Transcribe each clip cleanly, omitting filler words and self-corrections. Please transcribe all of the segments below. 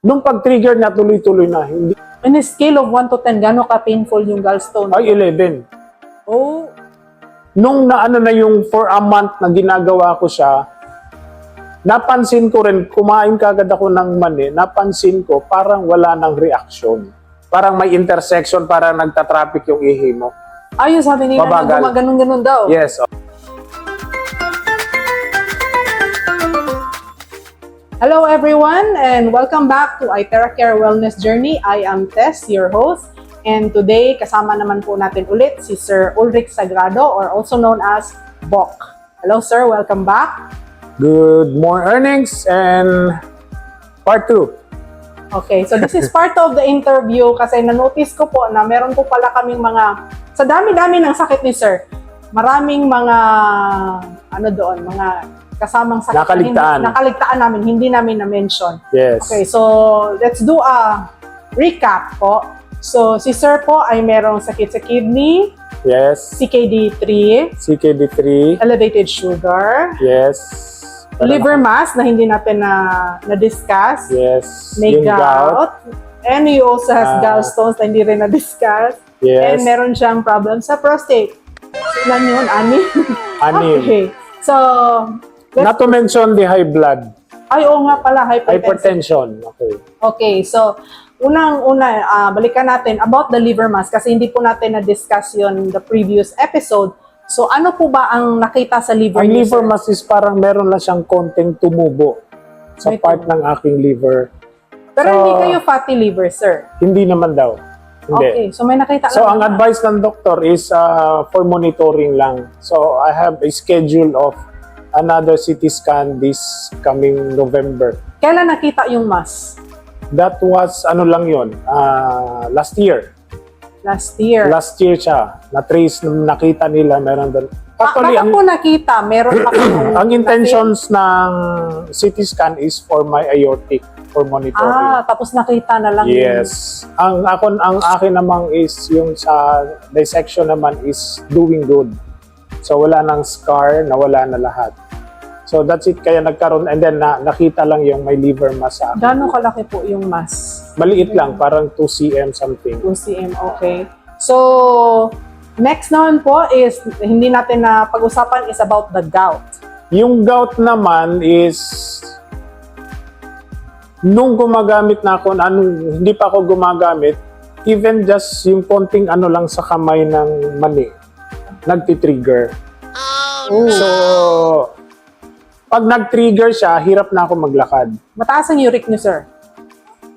Nung pag-trigger na tuloy-tuloy na, hindi. In a scale of 1 to 10, gano'n ka-painful yung gallstone? Ay, 11. Oh, Nung naano na yung for a month na ginagawa ko siya, napansin ko rin, kumain kagad ako ng mani, napansin ko parang wala nang reaction. Parang may intersection, parang nagta-traffic yung ihi mo. ayun sabi nila na Mabagal. gumaganon-ganon daw. Yes. Hello everyone and welcome back to Itera Care Wellness Journey. I am Tess, your host. And today, kasama naman po natin ulit si Sir Ulrich Sagrado or also known as Bok. Hello sir, welcome back. Good morning earnings and part 2. Okay, so this is part of the interview kasi na-notice ko po na meron po pala kaming mga, sa dami-dami ng sakit ni Sir, maraming mga, mga kasamang sakit Nakaligtaan. na nakaligtaan namin, hindi namin na-mention. Yes. Okay, so let's do a recap po. So, si Sir po ay merong sakit sa kidney, Yes. CKD3, CKD3. elevated sugar, Yes. liver mass na hindi natin na-discuss, Yes. may Yung gout, and he also has gallstones na hindi rin na-discuss, Yes. and meron siyang problem sa prostate. So, ilan yun? Anim? Anim. Okay. So, Not to mention the high blood. ay, oo nga pala, hypertension. Hypertension. Okay. Okay, so unang-una, balikan natin about the liver mass kasi hindi po natin na-discuss yun the previous episode. So ano po ba ang nakita sa liver Ang niyo, liver sir? mass is parang meron lang siyang konting tumubo sa May part ng aking liver. Pero So, hindi kayo fatty liver, sir. Hindi naman daw. Hindi. Okay, so may nakita So, lang ang naman. advice ng doktor is for monitoring lang. So, I have a schedule of another CT scan this coming November. Kailan nakita yung mass? That was, lang yun, last year. Last year. Last year siya. Na-trace, nakita nila, meron doon. Actually, Bakit po nakita? Meron pa kayong ang intentions ng CT scan is for my aortic, for monitoring. tapos nakita na lang. Yes. Ang akin namang is yung sa dissection naman is doing good. So wala nang scar, nawala na lahat. So that's it, kaya nagkaroon, and then nakita lang yung may liver mass sa akin. Gano'ng kalaki po yung mass? Maliit lang, parang 2 cm something. 2 cm, okay. So, next naman po is, hindi natin na pag-usapan is about the gout. Yung gout naman is, nung gumagamit na ako, hindi pa ako gumagamit, even just yung konting lang sa kamay ng mani, nagti-trigger. Oh. So, pag nag-trigger siya, hirap na ako maglakad. Mataas ang uric niyo, sir.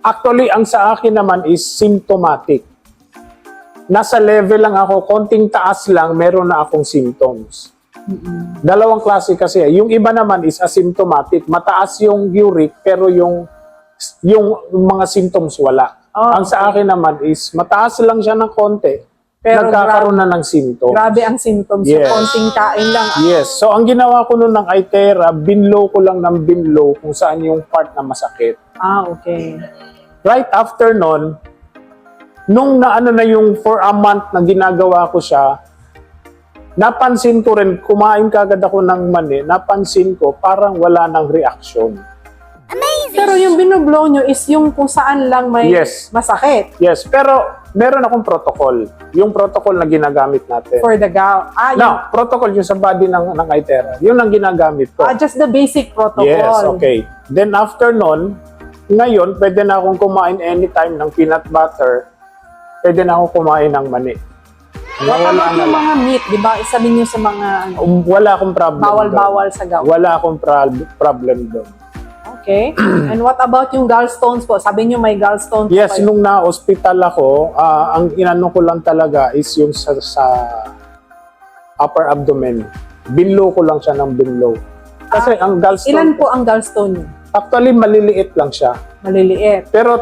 Actually, ang sa akin naman is symptomatic. Nasa level lang ako, konting taas lang, meron na akong symptoms. Dalawang klase kasi. Yung iba naman is asymptomatic. Mataas yung uric, pero yung mga symptoms wala. Oh, ang sa akin naman is mataas lang siya ng konti, Pero nagkakaroon na ng symptoms. Grabe ang symptoms. Yes. So, konting kain lang. Yes. So, ang ginawa ko nun ng Itera, binlow ko lang ng binlow kung saan yung part na masakit. Okay. Right after nun, nung na yung for a month na ginagawa ko siya, napansin ko rin, kumain kagad ako ng mani, napansin ko parang wala nang reaction. Pero yung binoblow nyo is yung kung saan lang may Yes. masakit Yes, pero meron akong protocol. Yung protocol na ginagamit natin. for the gout. No, protocol yung sa body ng Itera. Yun ang ginagamit ko. Just the basic protocol. Yes, okay. Then after nun, ngayon, pwede na akong kumain anytime ng peanut butter. Pwede na akong kumain ng mani. What about yung mga meat, di ba? Isabi nyo sa mga Wala akong problem bawal-bawal doon. sa gout. Wala akong problem doon. Okay. And what about yung gallstones po? Sabi nyo may gallstones Yes, po kayo. nung na-hospital ako, ang inano ko lang talaga is yung sa upper abdomen. Binlow ko lang siya ng binlow. Kasi ang gallstone, Ilan po ang gallstone nyo? actually maliliit lang siya. Maliliit. Pero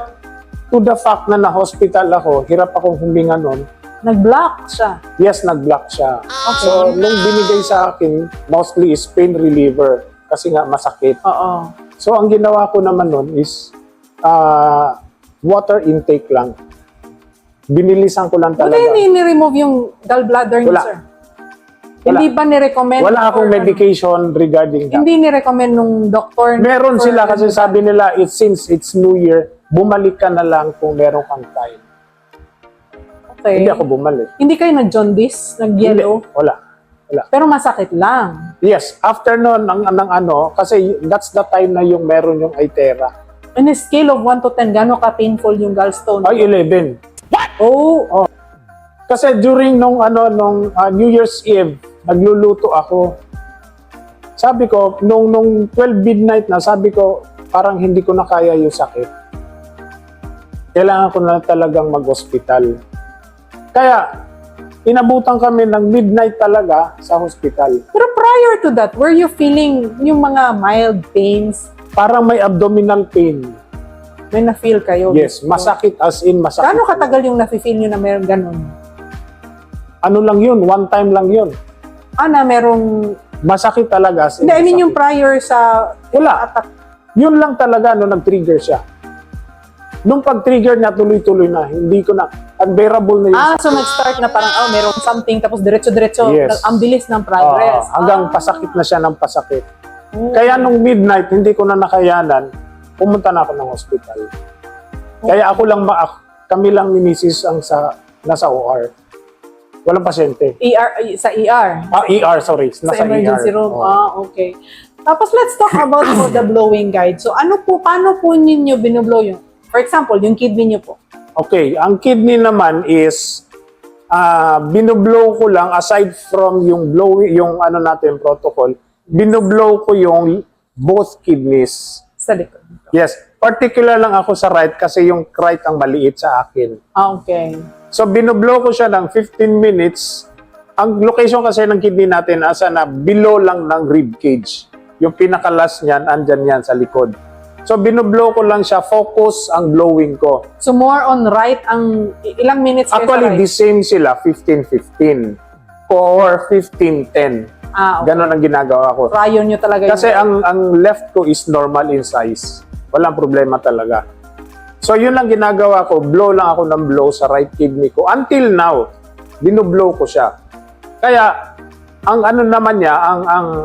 to the fact na na-hospital ako, hirap akong huminga nun, Nag-block siya. yes, nag-block siya. So, nung binigay sa akin, mostly is pain reliever kasi nga masakit. Oo. So, ang ginawa ko naman nun is water intake lang. Binilisan ko lang Buti talaga. ni-remove yung gallbladder niyo, Wala. sir. Hindi ba ni-recommend? Wala akong or ano? medication regarding that. Hindi ni-recommend nung doktor? Meron for sila kasi ano? sabi nila, since it's New Year, bumalik ka na lang kung meron kang time. Okay. Hindi ako bumalik. Hindi kayo nag-jaundice? Nag-yellow? Hindi, wala. Pero masakit lang. Yes, after nun, kasi that's the time na yung meron yung Itera. On a scale of 1 to 10, gano'n ka-painful yung gallstone? Ay, 11. Oh, Kasi during nung New Year's Eve, nagluluto ako. Sabi ko, nung 12 midnight na, sabi ko, parang hindi ko na kaya yung sakit. Kailangan ko na talagang mag-hospital. Kaya, inabutan kami ng midnight talaga sa hospital. pero prior to that, were you feeling yung mga mild pains? Parang may abdominal pain. May na-feel kayo? Yes, masakit as in masakit. Gano'ng katagal yung na-feel nyo na meron ganun? Ano lang yun, one time lang yun. Na merong... Masakit talaga. As in Hindi, I mean masakit. yung prior sa... Wala. attack. Yun lang talaga nag-trigger siya. Nung pag-trigger niya, tuloy-tuloy na. Hindi ko na, unbearable na yun. So nag-start na parang, merong something, tapos diretso-diretso, Yes. ang bilis ng progress. Hanggang pasakit na siya ng pasakit. Oh. Kaya nung midnight, hindi ko na nakayanan, pumunta na ako ng hospital. Kaya kami lang ni Mrs. ang nasa OR. Walang pasyente. Sa ER? ER, sorry. Sa Nasa emergency ER. room? Oo. Okay. Tapos let's talk about the blowing guide. So paano po ninyo binublow yung, for example, yung kidney nyo po? Okay, ang kidney naman is binublow ko lang aside from yung protocol, binublow ko yung both kidneys. Sa likod. Yes, particular lang ako sa right kasi yung right ang maliit sa akin. Okay. So binublow ko siya ng 15 minutes. Ang location kasi ng kidney natin asa na below lang ng rib cage. Yung pinakalas niyan, andyan yan sa likod. So binublow ko lang siya, focus ang blowing ko. So more on right ang ilang minutes kayo Actually, sa the right? same sila, 15-15 or 15-10. Okay. Ganon ang ginagawa ko. Prior nyo talaga Kasi ang left ko is normal in size. Walang problema talaga. So yun lang ginagawa ko, blow lang ako ng blow sa right kidney ko. Until now, binublow ko siya. Kaya, ang naman niya,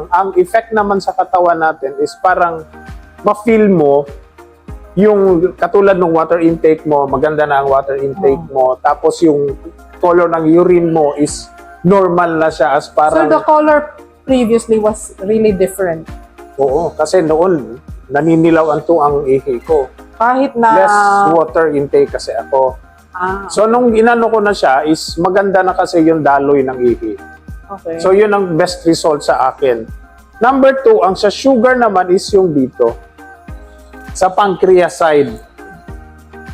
ang effect naman sa katawan natin is parang ma-feel mo yung katulad ng water intake mo, maganda na ang water intake mo, tapos yung color ng urine mo is normal na siya as So parang... the color previously was really different. Oo, kasi noon, naninilaw ang ihi ko. Kahit na... Less water intake kasi ako. So nung inano ko na siya is maganda na kasi yung daloy ng ihi. Okay. So yun ang best result sa akin. Number 2, ang sa sugar naman is yung dito. Sa pancreas side.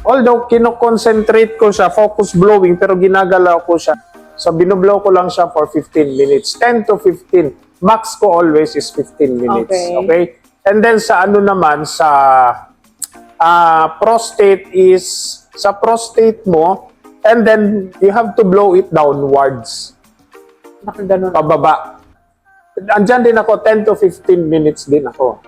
Although kino-concentrate ko siya, focus blowing, pero ginagalaw ko siya. So binublow ko lang siya for 15 minutes. 10 to 15. Max ko always is 15 minutes. Okay? And then sa naman, sa prostate is, sa prostate mo, and then you have to blow it downwards. Nakaganon. Pababa. Andyan din ako, 10 to 15 minutes din ako.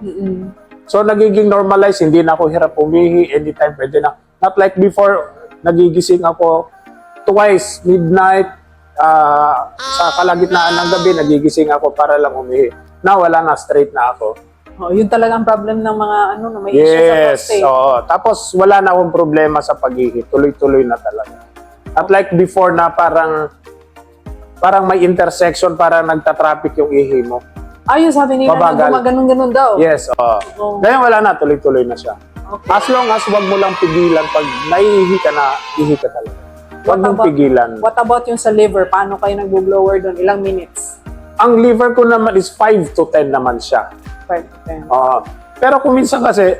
So nagiging normalized, hindi na ako hirap umihi, anytime pwede na. Not like before, nagigising ako twice, midnight, sa kalagitnaan ng gabi, nagigising ako para lang umihi. Na wala na, straight na ako. Yun talaga ang problem ng mga na may issue sa prostate. Tapos wala na akong problema sa pag-ihi. Tuloy-tuloy na talaga. At like before na parang may intersection para nagta-traffic yung ihi mo. Yung sabi nila na Mabagal. gumaganon-ganon daw. Yes, Ngayon wala na, tuloy-tuloy na siya. Okay. As long as wag mo lang pigilan pag naihi ka na, ihi ka talaga. Wag mong pigilan. What about yung sa liver? Paano kayo nag-blower doon? Ilang minutes? Ang liver ko naman is 5 to 10 naman siya. 5 to 10. Pero kung minsan kasi,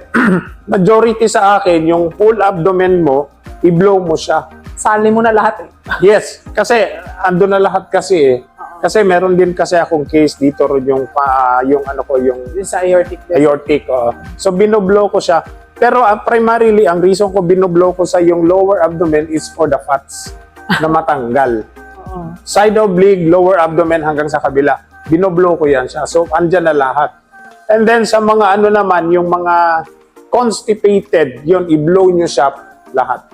majority sa akin, yung full abdomen mo, i-blow mo siya. Sali mo na lahat eh. Yes, kasi ando na lahat kasi eh. Kasi meron din kasi akong case dito rin yung Yung sa aortic. aortic. So binoblow ko siya. Pero primarily, ang reason ko binoblow ko sa yung lower abdomen is for the fats na matanggal. Side oblique, lower abdomen hanggang sa kabila. Binoblow ko yan siya. So andyan na lahat. And then sa mga naman, yung mga constipated, yun, i-blow nyo siya lahat.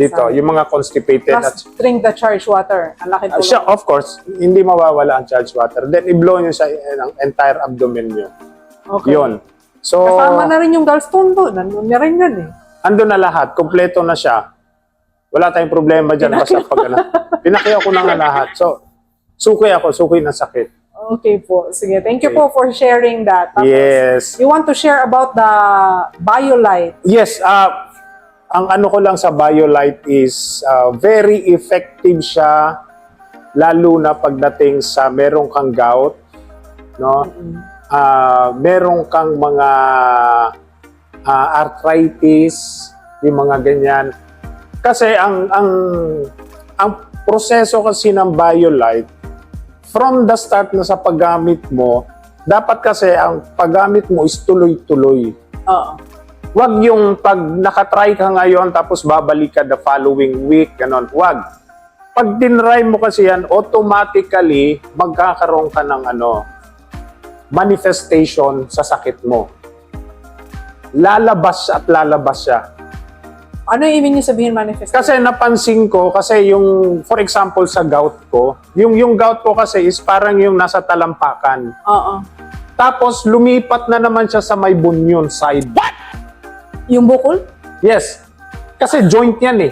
Dito, Sabi. yung mga constipated. Plus, drink the charged water. Ang laki tulong. Siya, of course, hindi mawawala ang charged water. Then, i-blow nyo sa ang entire abdomen nyo. Okay. Yun. So, Kasama na rin yung gallstone doon. Nandun na rin yan eh. ando na lahat. Kompleto na siya. Wala tayong problema dyan. Basta pag ano. Pinakyaw ko na nga lahat. So, suki ng sakit. Okay po. Sige. Thank you Okay. po for sharing that. Tapos, Yes. you want to share about the BioLite. Yes, ang ano ko lang sa BioLite is very effective siya lalo na pagdating sa merong kang gout, no? Merong kang mga arthritis, yung mga ganyan. Kasi ang proseso kasi ng BioLite from the start na sa paggamit mo, dapat kasi ang paggamit mo is tuloy-tuloy. Oo. Wag yung pag nakatry ka ngayon tapos babalik ka the following week, ganon. Wag. Pag tinry mo kasi yan, automatically magkakaroon ka ng manifestation sa sakit mo. Lalabas at lalabas siya. Ano yung ibig niyo sabihin manifest? Kasi napansin ko, kasi yung, for example, sa gout ko, yung gout ko kasi is parang yung nasa talampakan. Oo. Tapos lumipat na naman siya sa may bunyon side. Yung bukol? Yes. Kasi joint yan eh.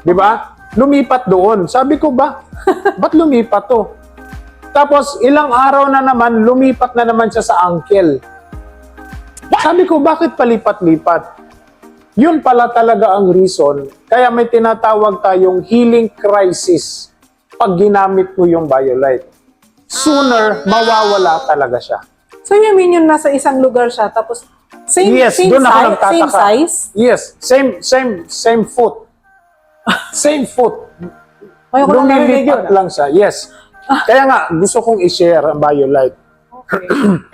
Di ba? Lumipat doon. Sabi ko ba, ba't lumipat to? Tapos ilang araw na naman, lumipat na naman siya sa ankle. Sabi ko, bakit palipat-lipat? Yun pala talaga ang reason. Kaya may tinatawag tayong healing crisis pag ginamit mo yung BioLite. Sooner, mawawala talaga siya. So you mean yun nasa isang lugar siya, tapos same, Yes, same, doon ako size, nagtataka. same size? Yes, same foot. Same foot. Ay, ko lang narinig yun. Lumilipat lang siya. Yes. Kaya nga, gusto kong i-share ang BioLite. Okay.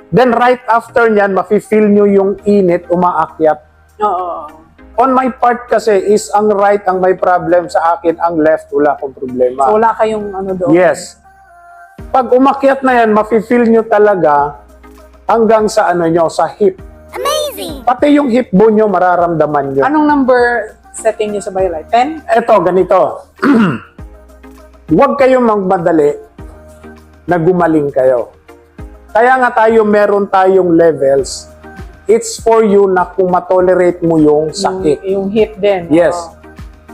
Then right after nyan, mafe-feel nyo yung init, umaakyat. Oo. On my part kasi is ang right ang may problem sa akin, ang left wala akong problema. So wala kayong ano doon? Yes. Pag umakyat na yan, mafe-feel nyo talaga hanggang sa nyo, sa hip. Amazing! Pati yung hip bone nyo, mararamdaman nyo. Anong number setting niyo sa BioLite? 10? Eto, ganito. Huwag kayong magmadali na gumaling kayo. Kaya nga meron tayong levels. It's for you na kung matolerate mo yung sakit. Yung hip din. Yes. Oo.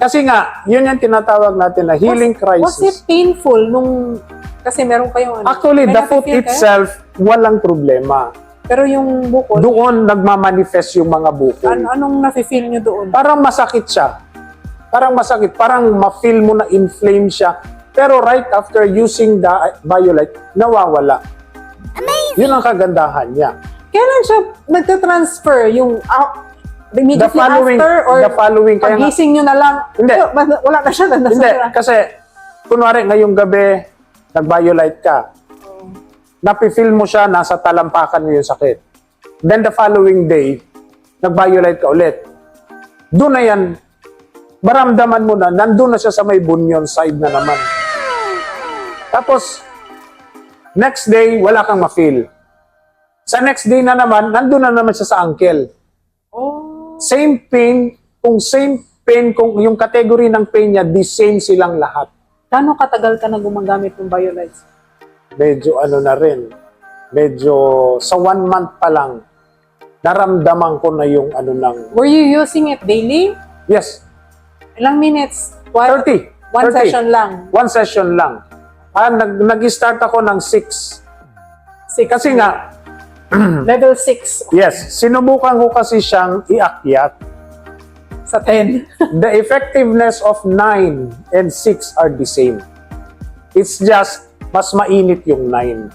Kasi nga, yun yung tinatawag natin na healing Was it crisis. painful nung... Kasi meron kayong ano? Actually, may the foot nafe-feel kayo? itself, walang problema. Pero yung bukol, Doon nagmamanifest yung mga bukol. anong nafe-feel nyo doon? Parang masakit siya. Parang masakit. Parang ma-feel mo na inflame siya. Pero right after using the BioLite, nawawala. Yun ang kagandahan niya. Kailan siya nagka-transfer? Yung immediately The following- after? Or the following, kaya nga- pagising nyo na lang? Hindi. Wala na siya. Hindi, kasi kunwari ngayong gabi, nag-BioLite ka. Napi-feel mo siya, nasa talampakan mo yung sakit. Then the following day, nag-BioLite ka ulit. Doon na yan, maramdaman mo na, nandun na siya sa may bunyon side na naman. Tapos, next day, wala kang ma-feel. Sa next day na naman, nandun na naman siya sa ankle. Oh. Same pain, kung yung category ng pain niya, the same silang lahat. Gano'ng katagal ka na gumagamit ng BioLite? Medyo na rin. Medyo sa 1 month pa lang, naramdaman ko na yung ng... Were you using it daily? Yes, Ilang minutes? What? 30. One 30. session lang? 1 session lang. Nag-start ako ng 6. Kasi nga, Level 6 yes, sinubukan ko kasi siyang iakyat. sa 10. The effectiveness of 9 and 6 are the same. It's just, mas mainit yung 9.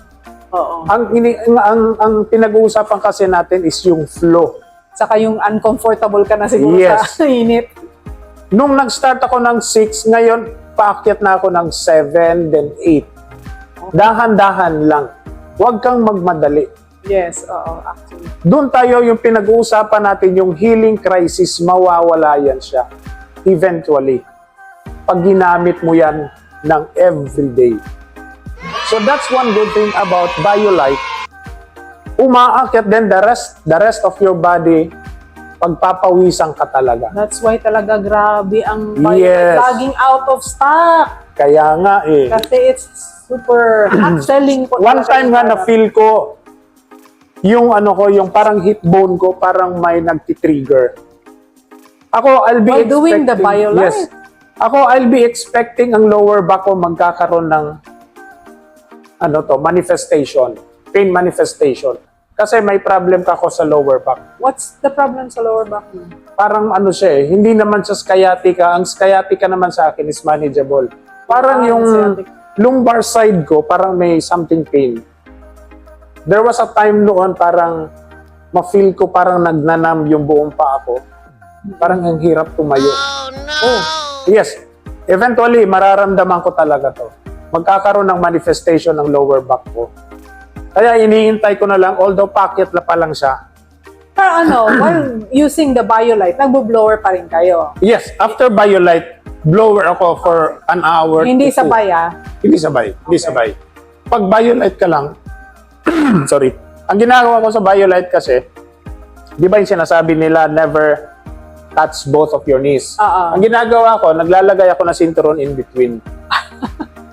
Oo. Ang pinag-uusapan kasi natin is yung flow. Saka yung uncomfortable ka na siguro Yes. sa init. Nung nag-start ako ng 6, ngayon, paakyat na ako ng 7, then 8. Dahan-dahan lang. Huwag kang magmadali. Yes, oo, actually. Doon tayo yung pinag-uusapan natin, yung healing crisis, mawawala yan siya. Eventually. Pag ginamit mo yan ng everyday. So that's one good thing about BioLite. Umaakyat then the rest of your body pagpapawisan ka talaga. That's why talaga grabe ang Yes. laging out of stock. Kaya nga eh. Kasi it's super hot selling po. One talaga time yung nga product. na-feel ko, yung ano ko, yung parang hip bone ko, parang may nagtitrigger. Ako, I'll be While doing the expecting... BioLife? Yes. Ako, I'll be expecting ang lower back ko magkakaroon ng manifestation. Pain manifestation. Kasi may problem ka ako sa lower back. What's the problem sa lower back mo? Parang siya eh, hindi naman sa sciatica. Ang sciatica naman sa akin is manageable. Parang yung sciatic. lumbar side ko, parang may something pain. There was a time noon parang ma-feel ko parang nagnanam yung buong paa ko. Parang ang hirap tumayo. Oh, yes. Eventually, mararamdaman ko talaga to. Magkakaroon ng manifestation ng lower back ko. Kaya iniintay ko na lang, although packet na pa lang siya. Pero while using the BioLife, nagbo-blower pa rin kayo. Yes, after BioLite, blower ako for an hour. Hindi to two. sabay Hindi sabay. Hindi Okay. sabay. Pag BioLite ka lang, sorry. Ang ginagawa ko sa BioLite kasi, di ba yung sinasabi nila, never touch both of your knees. Oo. Ang ginagawa ko, naglalagay ako ng sinturon in between.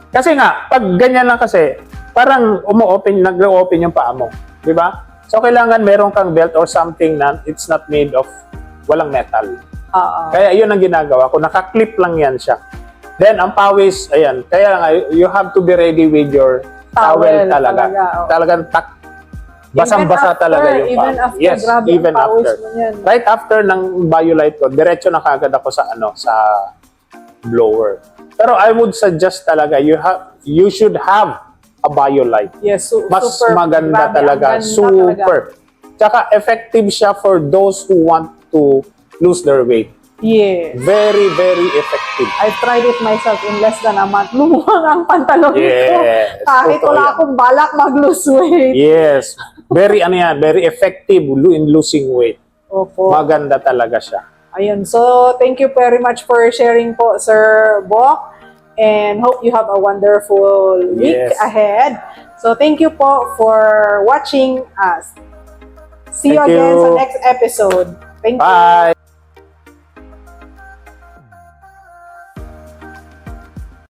Kasi nga, pag ganyan lang kasi, parang nag-open yung paa mo. Di ba? So, kailangan meron kang belt or something na it's not made of walang metal. Oo. Kaya yun ang ginagawa ko. Naka-clip lang yan siya. Then, ang pawis, ayan. Kaya nga, you have to be ready with your towel talaga. oo. Talagang basang-basa talaga yung Even paa. after, Yes, grabe even ang pawis after. mo yan. Right after ng BioLite ko, diretso na kagad ako sa blower. Pero I would suggest talaga, you should have a BioLite. Yes, Mas super, maganda grabe, talaga. ang ganda Super. talaga. Tsaka effective siya for those who want to lose their weight. Yes. Very, very effective. I tried it myself in less than a month. Lumuwang ang pantalon ko. Yes. Kahit Totoo wala yan. akong balak mag-lose weight. Yes. Very, very effective in losing weight. Opo. Maganda talaga siya. Ayun. So, thank you very much for sharing po, Sir Bok. And hope you have a wonderful week Yes. ahead. So, thank you po for watching us. See you Thank again you. sa next episode. Thank you. Bye!